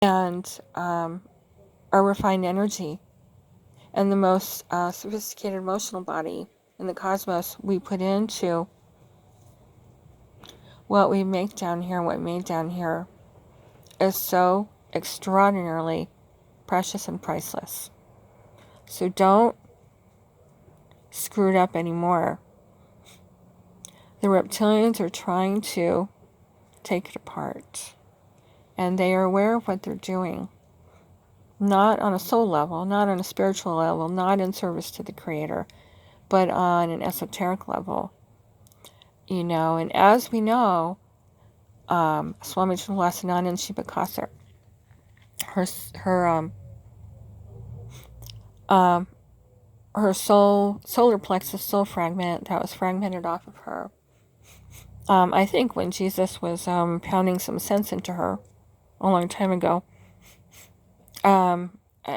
and our refined energy and the most sophisticated emotional body in the cosmos we put into what we make down here and what we made down here is so extraordinarily precious and priceless. So don't screw it up anymore. The reptilians are trying to take it apart, and they are aware of what they're doing. Not on a soul level, not on a spiritual level, not in service to the Creator, but on an esoteric level. And as we know, Swami Chilasananda and Shiva Kasar, her solar plexus soul fragment that was fragmented off of her. I think when Jesus was pounding some sense into her a long time ago,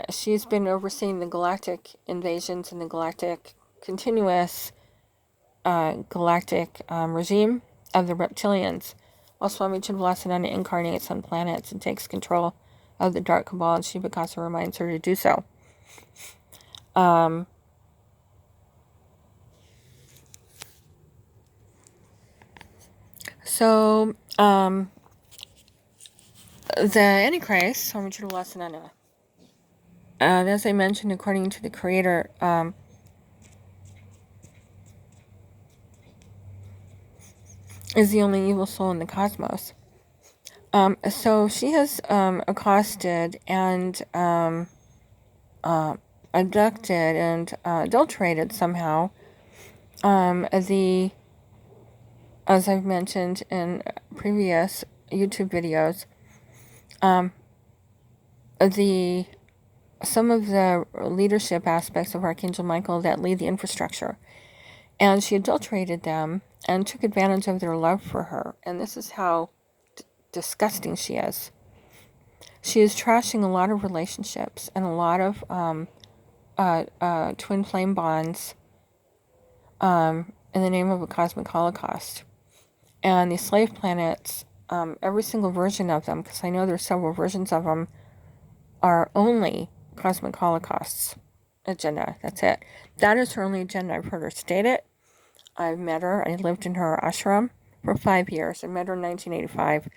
she's been overseeing the galactic invasions and the galactic continuous galactic regime of the reptilians, while Swami Chilasananda incarnates on planets and takes control of the Dark Cabal, and Shiva Kasar reminds her to do so. The Antichrist, Swami Chilasananda, as I mentioned, according to the Creator, is the only evil soul in the cosmos. So she has accosted and abducted and adulterated somehow as I've mentioned in previous YouTube videos, some of the leadership aspects of Archangel Michael that lead the infrastructure. And she adulterated them and took advantage of their love for her. And this is how disgusting she is. She is trashing a lot of relationships and a lot of twin flame bonds in the name of a cosmic holocaust. And the slave planets, every single version of them, because I know there's several versions of them, are only cosmic holocausts agenda. That's it. That is her only agenda. I've heard her state it. I've met her. I lived in her ashram for 5 years. I met her in 1985.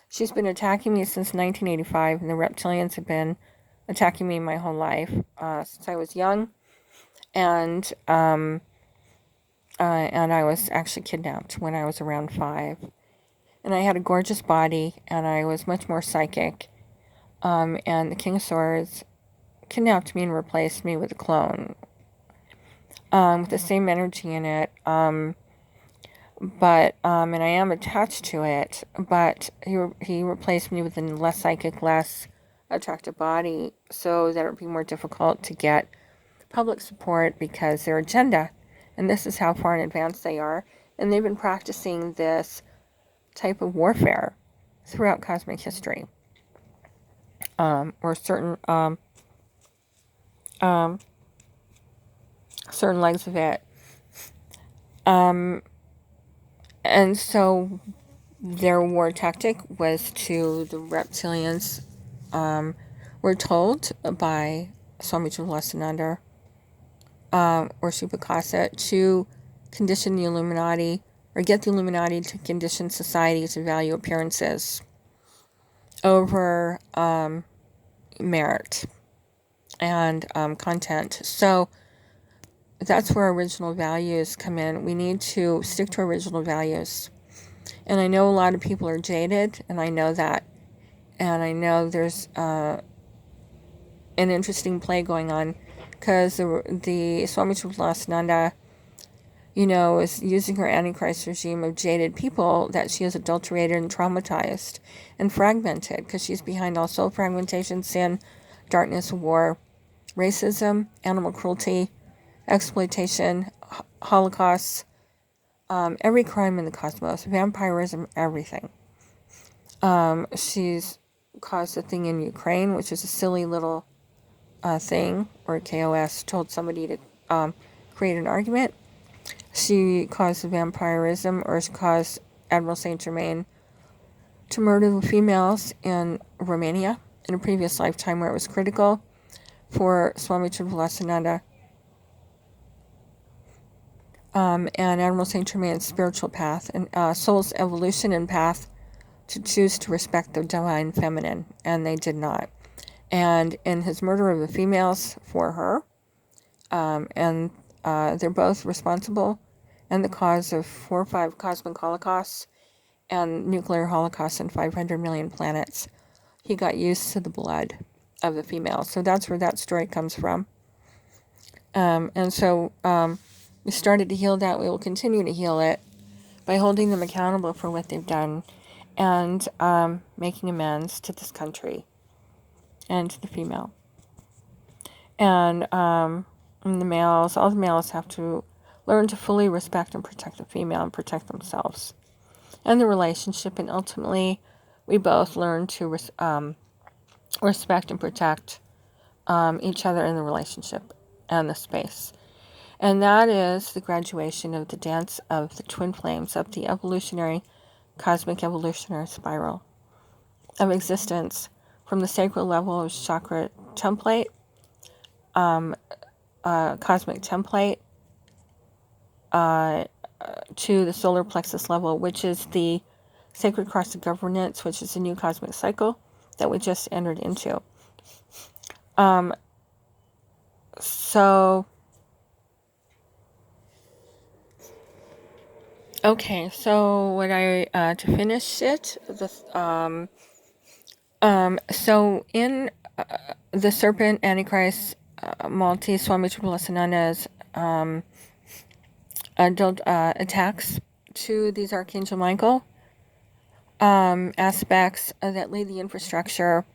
She's been attacking me since 1985, and the reptilians have been attacking me my whole life since I was young, and I was actually kidnapped when I was around 5. And I had a gorgeous body, and I was much more psychic. And the King of Swords kidnapped me and replaced me with a clone with the same energy in it. But and I am attached to it, but he replaced me with a less psychic, less attractive body, so that it would be more difficult to get public support because their agenda, and this is how far in advance they are, and they've been practicing this type of warfare throughout cosmic history, or certain legs of it. And so their war tactic was to the reptilians, were told by Swami Chilasananda or Shiva Kasar to condition the Illuminati, or get the Illuminati to condition society to value appearances over merit and content. So that's where original values come in. We need to stick to original values. And I know a lot of people are jaded, and I know that. And I know there's an interesting play going on, because the Swami Chilasananda, is using her Antichrist regime of jaded people that she has adulterated and traumatized and fragmented, because she's behind all soul fragmentation, sin, darkness, war, racism, animal cruelty, exploitation, holocausts, every crime in the cosmos, vampirism, everything. She's caused a thing in Ukraine, which is a silly little thing, where KOS told somebody to create an argument. She caused vampirism, or she caused Admiral Saint Germain to murder the females in Romania in a previous lifetime where it was critical for Swami Trimbalasananda and Admiral Saint Germain's spiritual path and soul's evolution and path to choose to respect the divine feminine, and they did not. And in his murder of the females for her, and they're both responsible and the cause of 4 or 5 cosmic holocausts and nuclear holocausts on 500 million planets. He got used to the blood of the females. So that's where that story comes from. And so we started to heal that. We will continue to heal it by holding them accountable for what they've done and making amends to this country and to the female. And the males, all the males have to learn to fully respect and protect the female and protect themselves and the relationship. And ultimately, we both learn to respect and protect each other in the relationship and the space. And that is the graduation of the dance of the twin flames of the evolutionary, cosmic evolutionary spiral of existence from the sacral level of chakra template, cosmic template, to the solar plexus level, which is the sacred cross of governance, which is a new cosmic cycle that we just entered into. Okay, so what to finish it, so in the Serpent Antichrist Maltese Swami Trimbalasananda's adult attacks to these Archangel Michael aspects that lead the infrastructure.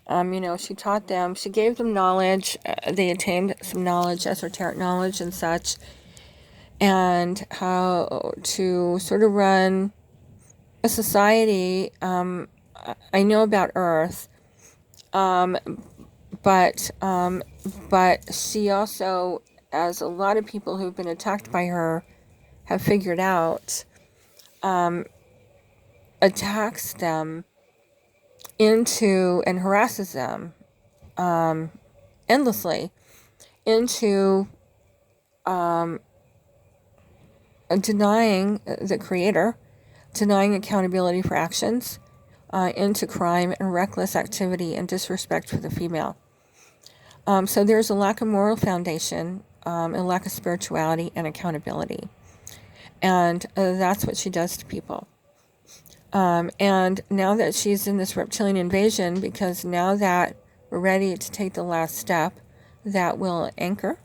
She taught them, she gave them knowledge, they attained some knowledge, esoteric knowledge and such, and how to sort of run a society. I know about Earth, but she also, as a lot of people who've been attacked by her have figured out, attacks them into and harasses them endlessly into denying the Creator, denying accountability for actions, into crime and reckless activity and disrespect for the female. So there's a lack of moral foundation, a lack of spirituality and accountability. And that's what she does to people. And now that she's in this reptilian invasion, because now that we're ready to take the last step that will anchor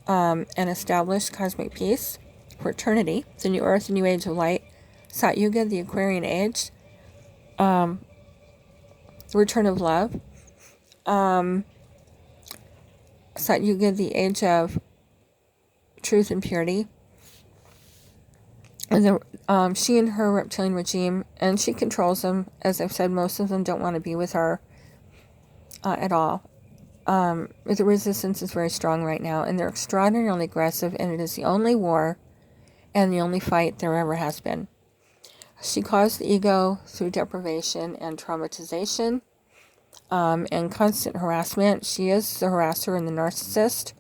and establish cosmic peace for eternity, the new earth, the new age of light, Sat Yuga, the Aquarian age, the return of love, Sat Yuga, the age of truth and purity. And she and her reptilian regime, and she controls them. As I've said, most of them don't want to be with her at all. The resistance is very strong right now, and they're extraordinarily aggressive, and it is the only war and the only fight there ever has been. She caused the ego through deprivation and traumatization and constant harassment. She is the harasser and the narcissist,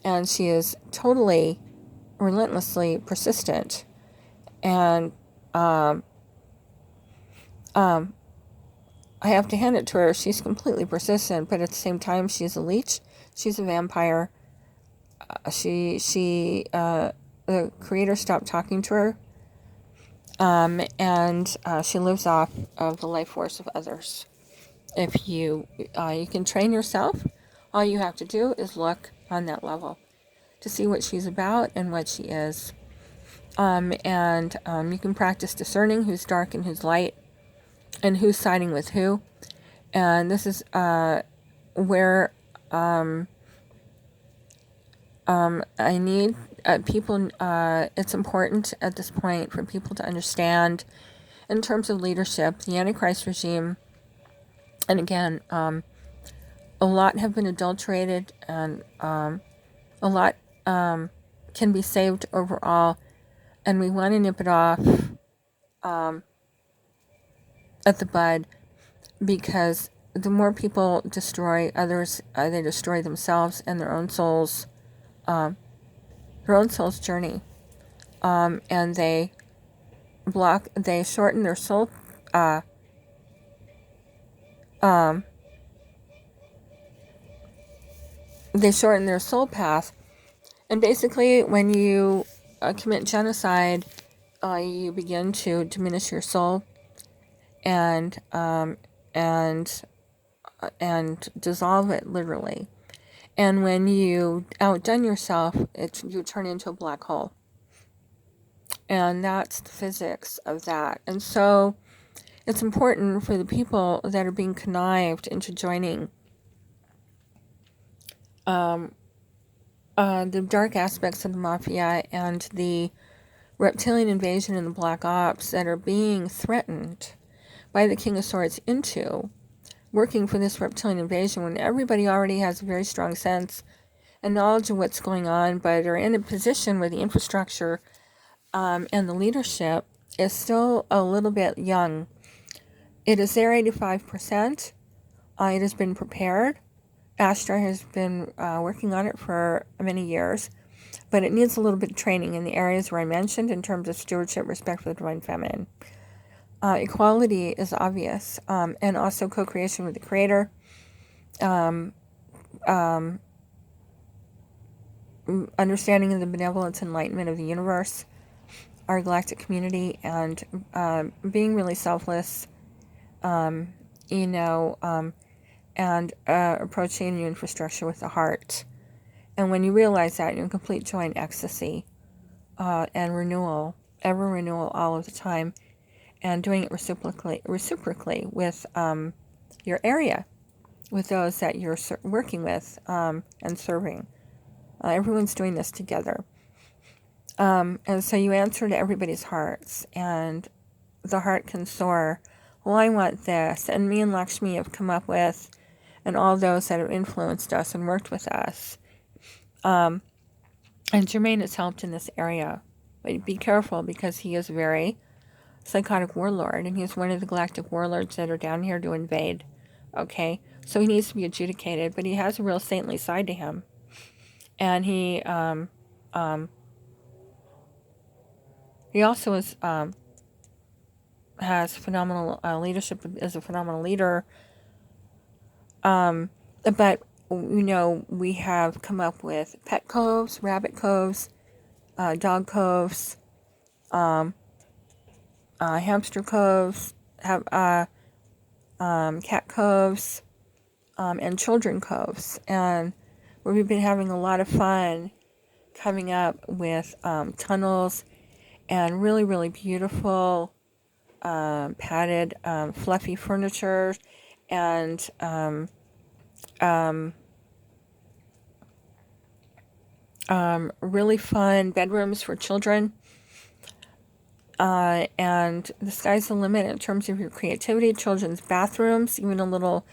and she is totally, relentlessly persistent. And I have to hand it to her. She's completely persistent, but at the same time, she's a leech. She's a vampire. The Creator stopped talking to her, and she lives off of the life force of others. If you can train yourself, all you have to do is look on that level to see what she's about and what she is. And you can practice discerning who's dark and who's light and who's siding with who. And this is where I need people, it's important at this point for people to understand in terms of leadership, the Antichrist regime, and again, a lot have been adulterated and a lot can be saved overall, and we want to nip it off at the bud, because the more people destroy others, they destroy themselves and their own souls, journey, and they shorten their soul, path. And basically, when you commit genocide, you begin to diminish your soul, and dissolve it literally. And when you outdone yourself, you turn into a black hole. And that's the physics of that. And so it's important for the people that are being connived into joining the dark aspects of the mafia and the reptilian invasion and the black ops that are being threatened by the King of Swords into working for this reptilian invasion, when everybody already has a very strong sense and knowledge of what's going on, but are in a position where the infrastructure and the leadership is still a little bit young. It is there 85%. It has been prepared. Astra has been working on it for many years, but it needs a little bit of training in the areas where I mentioned in terms of stewardship, respect for the divine feminine. Equality is obvious, and also co-creation with the creator. Understanding of the benevolence and enlightenment of the universe, our galactic community, and being really selfless, and approaching a new infrastructure with the heart. And when you realize that, you're in complete joy and ecstasy, and renewal, ever renewal all of the time, and doing it reciprocally with your area, with those that you're working with and serving. Everyone's doing this together. And so you answer to everybody's hearts, and the heart can soar. Well, I want this. And me and Lakshmi have come up with, and all those that have influenced us and worked with us. And Jermaine has helped in this area. But be careful, because he is a very psychotic warlord, and he's one of the galactic warlords that are down here to invade. Okay? So he needs to be adjudicated, but he has a real saintly side to him. And he also has phenomenal leadership, is a phenomenal leader. But, we have come up with pet coves, rabbit coves, dog coves, hamster coves, cat coves, and children coves. And we've been having a lot of fun coming up with tunnels and really, really beautiful padded, fluffy furniture, and really fun bedrooms for children. And the sky's the limit in terms of your creativity. Children's bathrooms, even a little,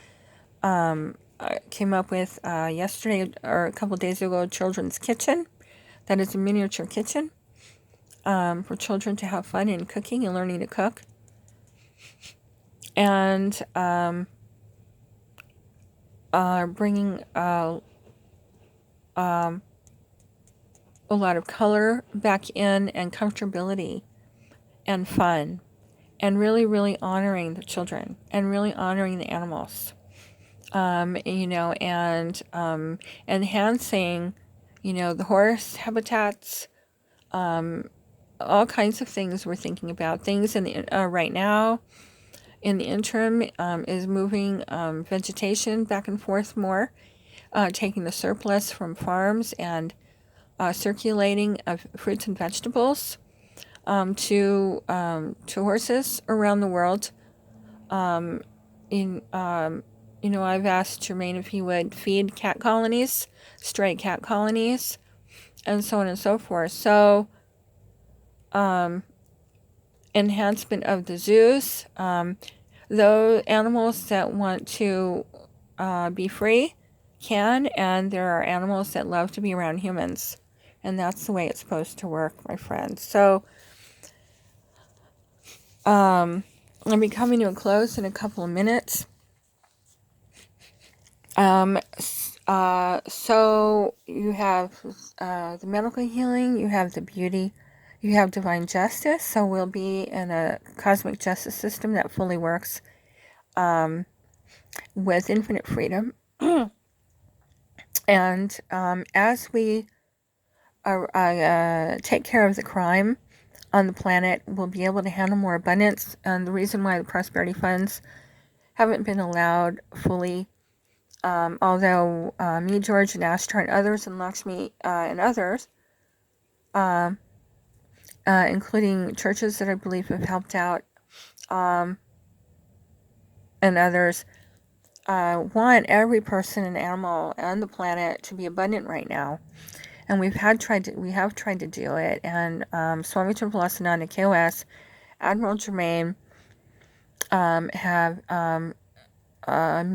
came up with yesterday or a couple days ago, a children's kitchen. That is a miniature kitchen for children to have fun in cooking and learning to cook. And bringing a lot of color back in, and comfortability and fun, and really, really honoring the children, and really honoring the animals, and enhancing, the horse habitats, all kinds of things we're thinking about. Things in the right now, in the interim, is moving vegetation back and forth more, taking the surplus from farms and circulating of fruits and vegetables to horses around the world. I've asked Jermaine if he would feed cat colonies, stray cat colonies, and so on and so forth. So, enhancement of the zoos. Those animals that want to be free can, and there are animals that love to be around humans. And that's the way it's supposed to work, my friends. So, I'll be coming to a close in a couple of minutes. So you have the medical healing, you have the beauty, you have divine justice. So we'll be in a cosmic justice system that fully works with infinite freedom. And as we take care of the crime on the planet, we'll be able to handle more abundance. And the reason why the prosperity funds haven't been allowed fully, although me, George, and Ashtar and others, and Lakshmi and others, including churches that I believe have helped out, and others, want every person and animal on the planet to be abundant right now. And we have tried to do it. And Swami Tripalananda, KOS, Admiral Germain have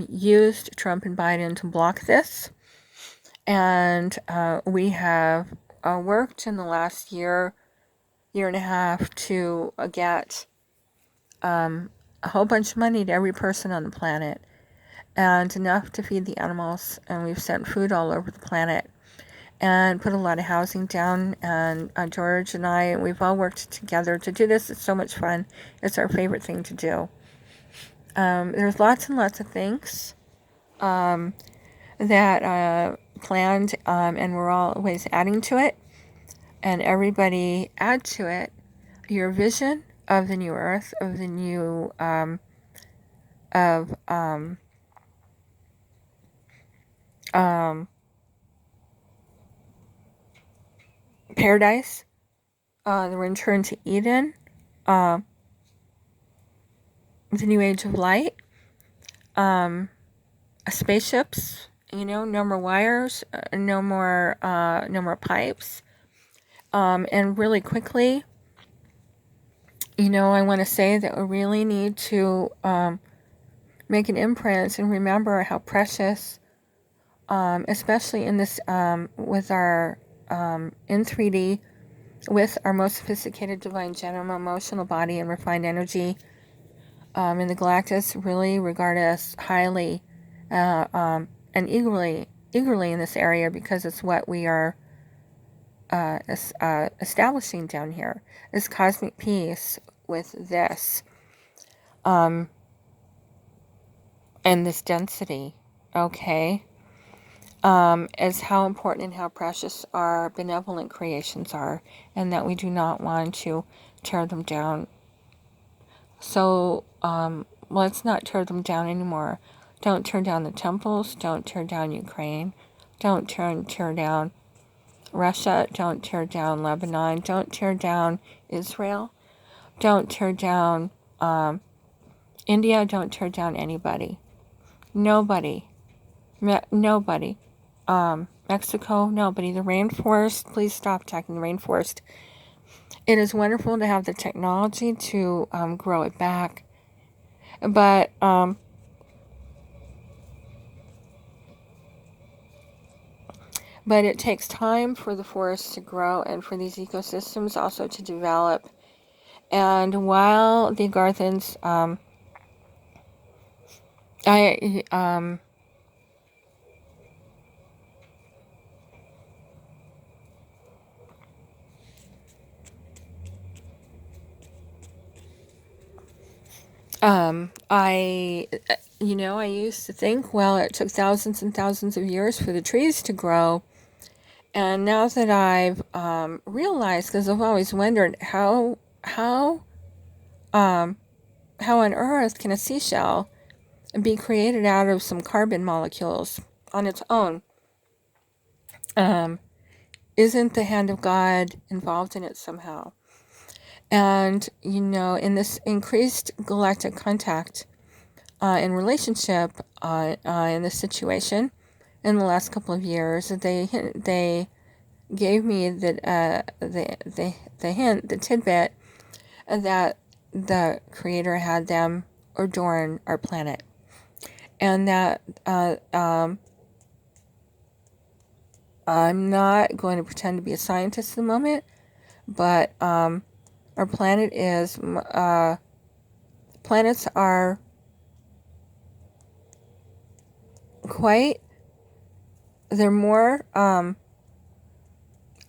used Trump and Biden to block this. And we have worked in the last year and a half to get a whole bunch of money to every person on the planet, and enough to feed the animals. And we've sent food all over the planet and put a lot of housing down. And George and I, we've all worked together to do this. It's so much fun. It's our favorite thing to do. There's lots and lots of things that planned, and we're always adding to it. And everybody add to it your vision of the new earth, of the new paradise, the return to Eden, the new age of light, spaceships. No more wires, no more pipes, and really quickly. I want to say that we really need to make an imprint and remember how precious, especially in this, with our, in 3D, with our most sophisticated divine genome, emotional body, and refined energy, in the Galactus really regard us highly and eagerly in this area, because it's what we are establishing down here, is cosmic peace with this and this density, okay, is how important and how precious our benevolent creations are, and that we do not want to tear them down. So let's not tear them down anymore. Don't tear down the temples. Don't tear down Ukraine. Don't tear down Russia. Don't tear down Lebanon. Don't tear down Israel. Don't tear down India. Don't tear down anybody. Nobody. Nobody. Mexico, nobody. The rainforest, please stop attacking the rainforest. It is wonderful to have the technology to grow it back. But it takes time for the forests to grow and for these ecosystems also to develop. And while the Garthans, I used to think, well, it took thousands and thousands of years for the trees to grow. And now that I've realized, because I've always wondered how on earth can a seashell be created out of some carbon molecules on its own? Isn't the hand of God involved in it somehow? And, in this increased galactic contact in relationship in this situation in the last couple of years, they gave me the hint, the tidbit, that the Creator had them adorn our planet. And that I'm not going to pretend to be a scientist at the moment, but our planet is, planets are quite, they're more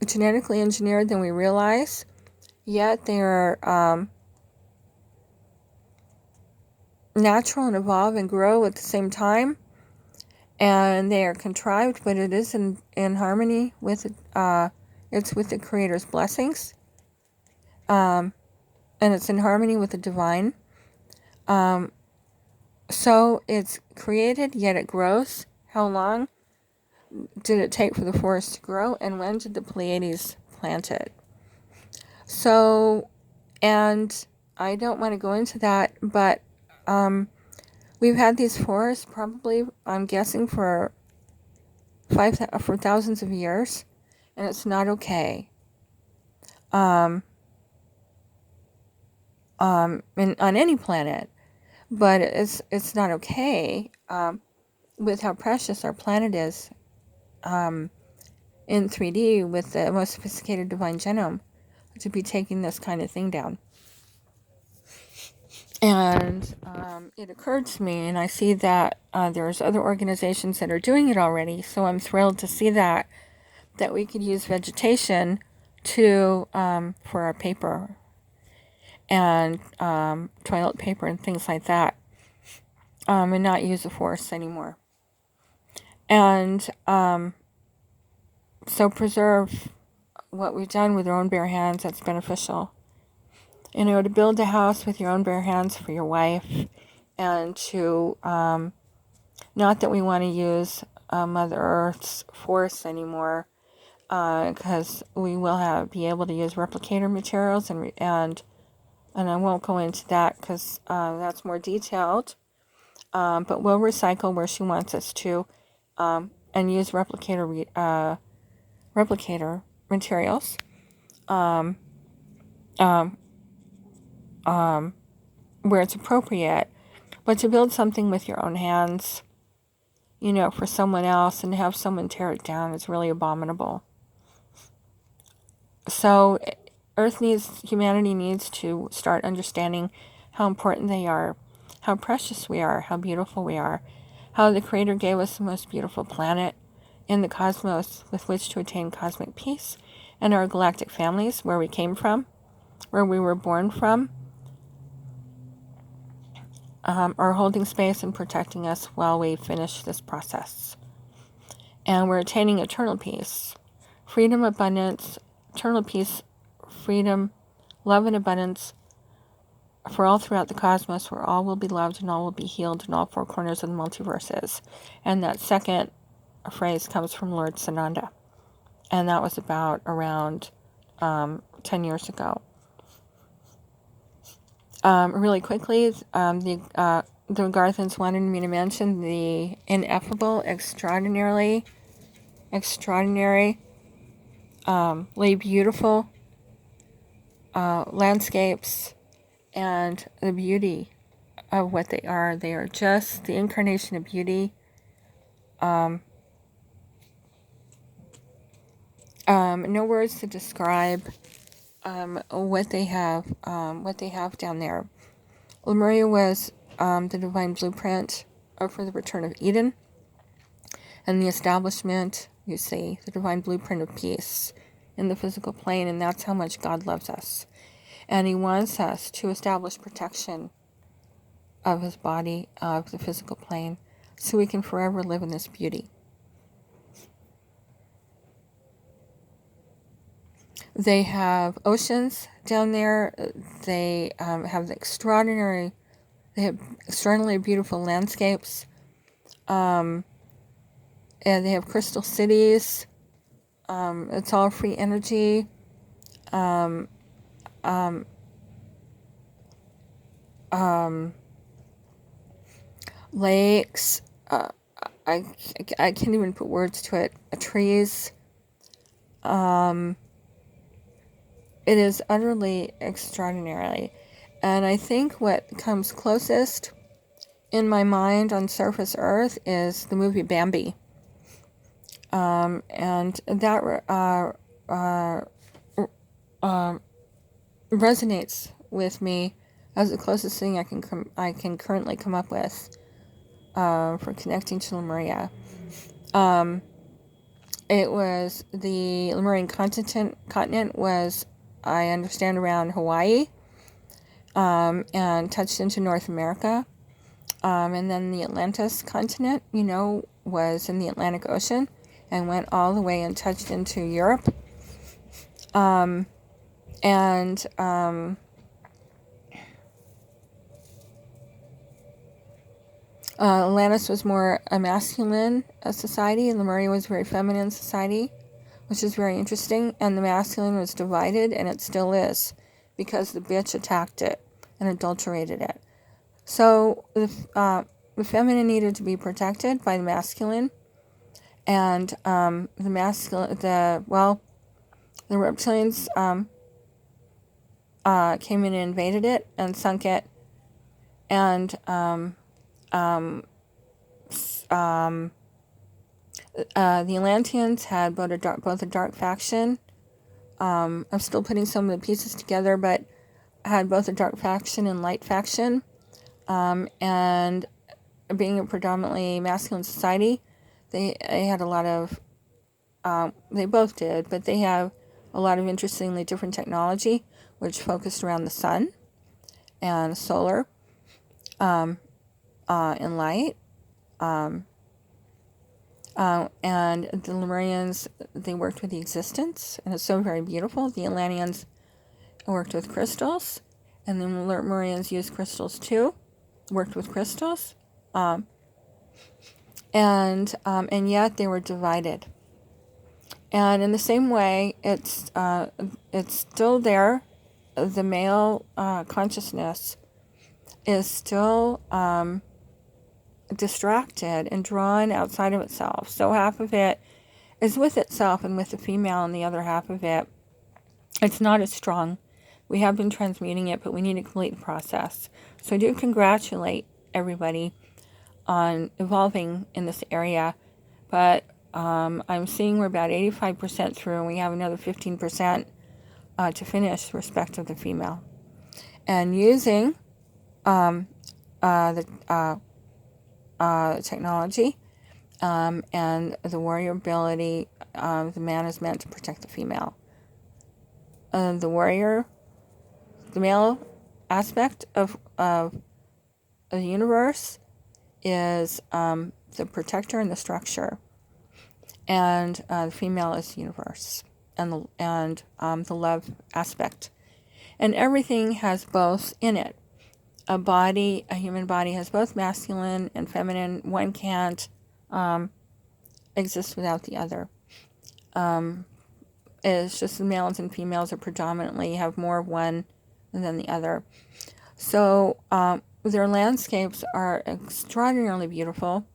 genetically engineered than we realize, yet they're natural and evolve and grow at the same time, and they are contrived, but it is in harmony with it's with the Creator's blessings, and it's in harmony with the divine. So it's created, yet it grows. How long did it take for the forest to grow, and when did the Pleiades plant it? So, and I don't want to go into that, but we've had these forests probably, I'm guessing, for thousands of years, and it's not okay. On any planet, but it's not okay with how precious our planet is in 3D with the most sophisticated divine genome to be taking this kind of thing down. And it occurred to me, and I see that there's other organizations that are doing it already, so I'm thrilled to see that we could use vegetation to for our paper and toilet paper and things like that, and not use the forests anymore. And so preserve what we've done with our own bare hands. That's beneficial. To build a house with your own bare hands for your wife, and to not that we want to use Mother Earth's forests anymore, because we will be able to use replicator materials, and I won't go into that because that's more detailed. But we'll recycle where she wants us to, and use replicator materials. Where it's appropriate, but to build something with your own hands, for someone else, and have someone tear it down is really abominable. So humanity needs to start understanding how important they are, how precious we are, how beautiful we are, how the Creator gave us the most beautiful planet in the cosmos with which to attain cosmic peace, and our galactic families, where we came from, where we were born from, are holding space and protecting us while we finish this process. And we're attaining eternal peace, freedom, abundance, eternal peace, freedom, love, and abundance for all throughout the cosmos, where all will be loved and all will be healed in all four corners of the multiverses. And that second phrase comes from Lord Sananda. And that was about around 10 years ago. Really quickly, the Garthans wanted me to mention the ineffable, extraordinary, beautiful landscapes, and the beauty of what they are. They are just the incarnation of beauty. No words to describe what they have down there. Lemuria was the divine blueprint for the return of Eden, and the establishment, you see, the divine blueprint of peace in the physical plane, and that's how much God loves us. And He wants us to establish protection of His body, of the physical plane, so we can forever live in this beauty. They have oceans down there. They have extraordinarily beautiful landscapes. And they have crystal cities. It's all free energy. Lakes. I can't even put words to it. Trees. It is utterly extraordinary. And I think what comes closest in my mind on surface Earth is the movie Bambi. And that resonates with me as the closest thing I can currently come up with for connecting to Lemuria. It was the Lemurian continent was, I understand, around Hawaii, and touched into North America. And then the Atlantis continent, was in the Atlantic Ocean and went all the way and touched into Europe. Atlantis was more a masculine society, and Lemuria was a very feminine society, which is very interesting. And the masculine was divided, and it still is, because the bitch attacked it and adulterated it. So the feminine needed to be protected by the masculine, and the reptilians came in and invaded it and sunk it, and the Atlanteans had both a dark faction. I'm still putting some of the pieces together, but had both a dark faction and light faction. And being a predominantly masculine society, they had a lot of, they both did, but they have a lot of interestingly different technology, which focused around the sun and solar, and light. And the Lemurians, they worked with the existence, and it's so very beautiful. The Atlanteans worked with crystals, and the Lemurians used crystals too, worked with crystals, and yet they were divided. And in the same way, it's still there. The male consciousness is still distracted and drawn outside of itself. So half of it is with itself and with the female, and the other half of it, it's not as strong. We have been transmuting it, but we need to complete the process. So I do congratulate everybody on evolving in this area, but I'm seeing we're about 85% through, and we have another 15% to finish with respect to the female. And using the technology and the warrior ability, the man is meant to protect the female. The warrior, the male aspect of the universe is the protector and the structure, and the female is the universe and the love aspect. And everything has both in it. A human body has both masculine and feminine. One can't exist without the other. It's just the males and females are predominantly have more of one than the other. So their landscapes are extraordinarily beautiful,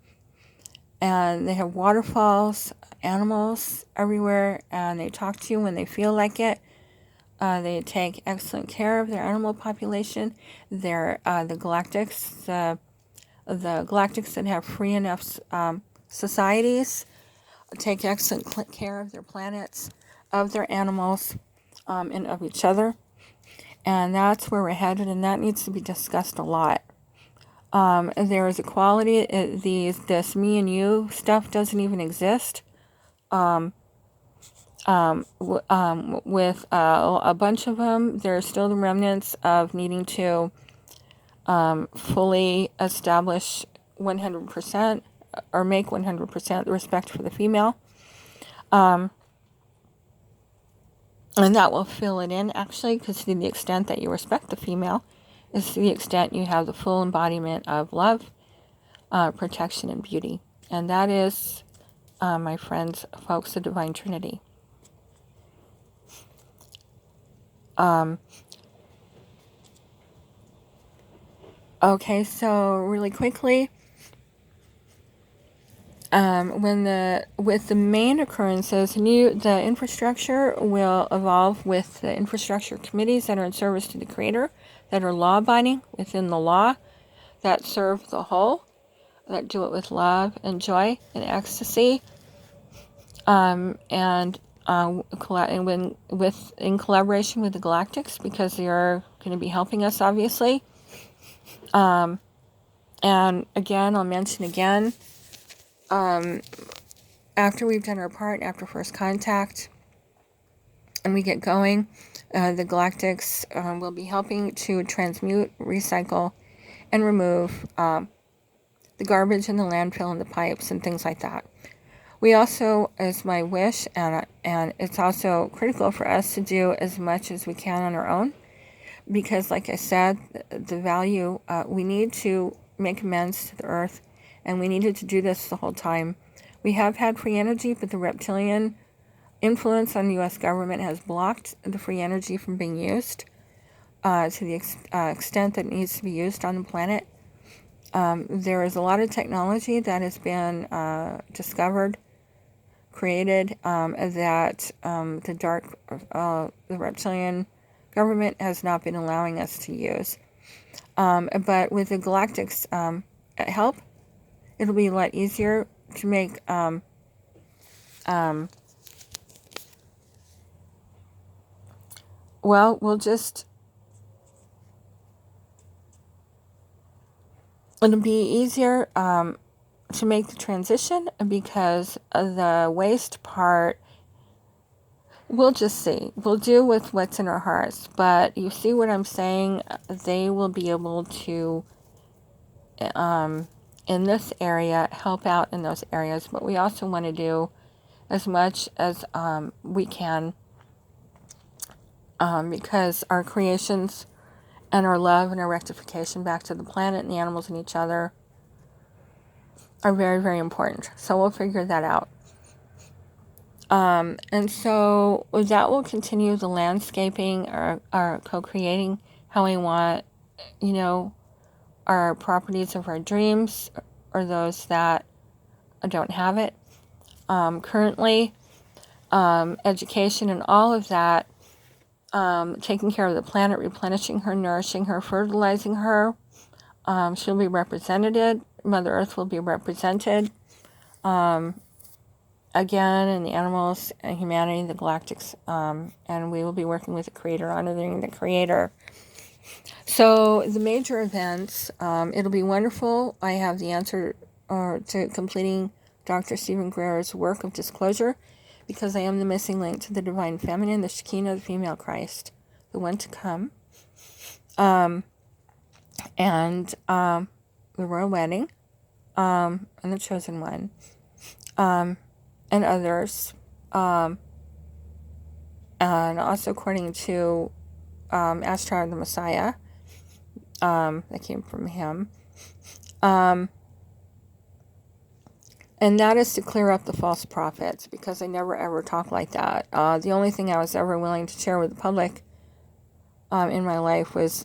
and they have waterfalls, animals everywhere, and they talk to you when they feel like it. They take excellent care of their animal population. They're the galactics, the galactics that have free enough societies take excellent care of their planets, of their animals, and of each other. And that's where we're headed, and that needs to be discussed a lot. There is equality. This me and you stuff doesn't even exist. With a bunch of them, there's still the remnants of needing to fully establish 100% or make 100% the respect for the female. And that will fill it in, actually, because to the extent that you respect the female is to the extent you have the full embodiment of love, protection, and beauty. And that is, my friends, folks, the Divine Trinity. Okay, so really quickly, with the main occurrences, the infrastructure will evolve with the infrastructure committees that are in service to the Creator, that are law-abiding within the law, that serve the whole, that do it with love and joy and ecstasy, in collaboration with the Galactics, because they are going to be helping us, obviously. And again, I'll mention again, after we've done our part, after first contact, and we get going, the Galactics will be helping to transmute, recycle, and remove the garbage in the landfill and the pipes and things like that. We also, as my wish, and it's also critical for us to do as much as we can on our own, because like I said, the value, we need to make amends to the earth, and we needed to do this the whole time. We have had free energy, but the reptilian influence on the U.S. government has blocked the free energy from being used to the extent that it needs to be used on the planet. There is a lot of technology that has been discovered, created, that the reptilian government has not been allowing us to use. But with the Galactics help, it'll be a lot easier to make well, it'll be easier to make the transition, because the waste part, we'll just see. We'll do with what's in our hearts. But you see what I'm saying? They will be able to, in this area, help out in those areas. But we also want to do as much as we can, because our creations and our love and our rectification back to the planet and the animals and each other are very, very important. So we'll figure that out. And so that will continue the landscaping, or co-creating how we want, our properties of our dreams, or those that don't have it. Currently, education and all of that, taking care of the planet, replenishing her, nourishing her, fertilizing her. She'll be represented. Mother Earth will be represented. Again, and the animals and humanity, the Galactics, and we will be working with the Creator, honoring the Creator. So the major events, it'll be wonderful. I have the answer to completing Dr. Stephen Greer's work of disclosure, because I am the missing link to the Divine Feminine, the Shekinah, the Female Christ, the one to come, and the Royal Wedding, and the Chosen One, and others, and also according to Ashtar the Messiah, that came from him, and that is to clear up the false prophets, because I never ever talk like that. The only thing I was ever willing to share with the public in my life was